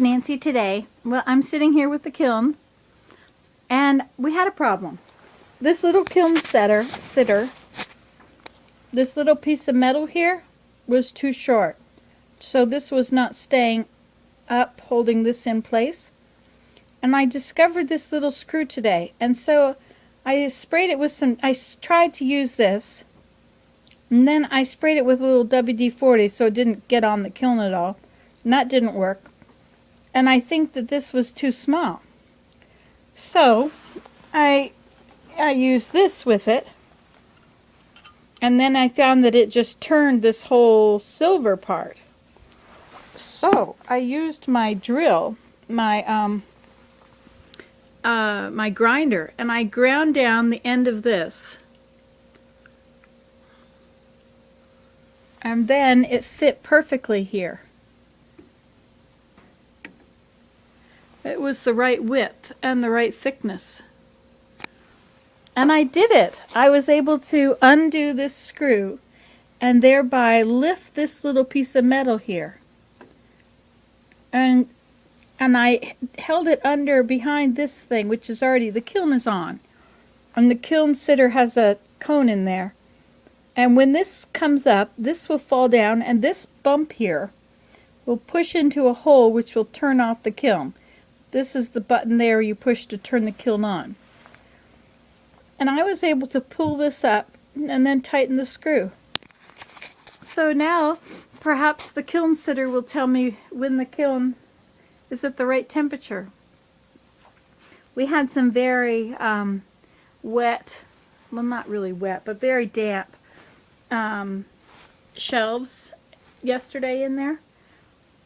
Nancy today. Well, I'm sitting here with the kiln, and we had a problem. This little kiln sitter, this little piece of metal here was too short. So this was not staying up, holding this in place. And I discovered this little screw today. And so I sprayed it with some, I tried to use this, and then I sprayed it with a little WD-40 so it didn't get on the kiln at all. And that didn't work. And I think that this was too small. So I used this with it. And then I found that it just turned this whole silver part. So I used my drill, my my grinder, and I ground down the end of this. And then it fit perfectly here. It was the right width and the right thickness. And I did it. I was able to undo this screw and thereby lift this little piece of metal here. And I held it under behind this thing, which is already, the kiln is on. And the kiln sitter has a cone in there. And when this comes up, this will fall down, and this bump here will push into a hole which will turn off the kiln. This is the button there you push to turn the kiln on. And I was able to pull this up and then tighten the screw. So now perhaps the kiln sitter will tell me when the kiln is at the right temperature. We had some very wet, well, not really wet, but very damp shelves yesterday in there.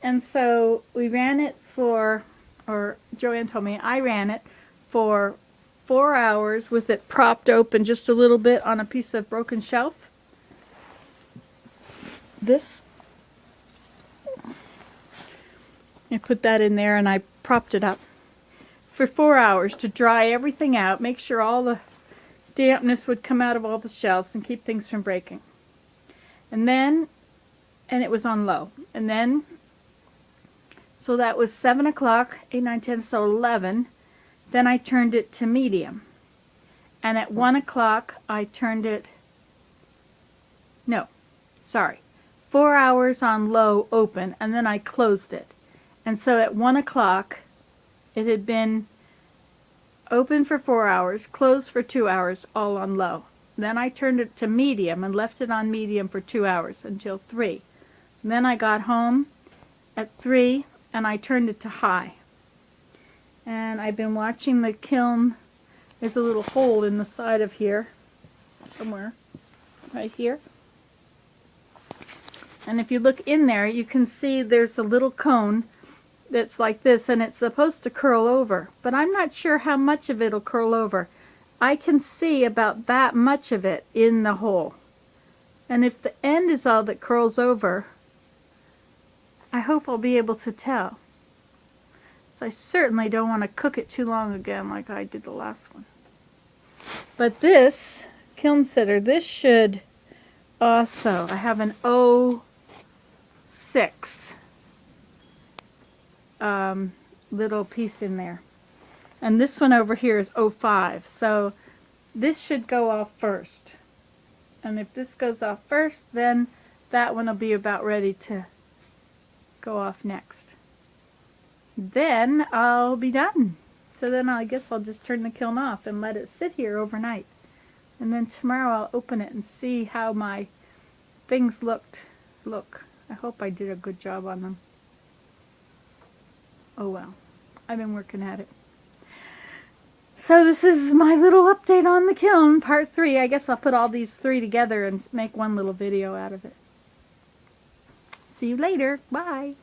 And so we ran it for, or Joanne told me, I ran it for 4 hours with it propped open just a little bit on a piece of broken shelf. This, I put that in there and I propped it up for 4 hours to dry everything out, make sure all the dampness would come out of all the shelves and keep things from breaking. And then, and it was on low. And then, so that was 7 o'clock, 8, 9, 10, so 11. Then I turned it to medium. And at 1 o'clock I turned it, no, sorry, 4 hours on low open, and then I closed it. And so at 1 o'clock it had been open for 4 hours, closed for 2 hours, all on low. Then I turned it to medium and left it on medium for 2 hours until 3. And then I got home at 3 and I turned it to high. And I've been watching the kiln. There's a little hole in the side of here, somewhere, right here. And if you look in there, you can see there's a little cone that's like this, and it's supposed to curl over. But I'm not sure how much of it will curl over. I can see about that much of it in the hole. And if the end is all that curls over, I hope I'll be able to tell. So I certainly don't want to cook it too long again like I did the last one. But this kiln sitter, this should also, I have an 06 little piece in there. And this one over here is 05. So this should go off first. And if this goes off first, then that one will be about ready to go off next. Then I'll be done. So then I guess I'll just turn the kiln off and let it sit here overnight. And then tomorrow I'll open it and see how my things look. I hope I did a good job on them. Oh well, I've been working at it. So this is my little update on the kiln, part 3. I guess I'll put all these 3 together and make one little video out of it. See you later. Bye.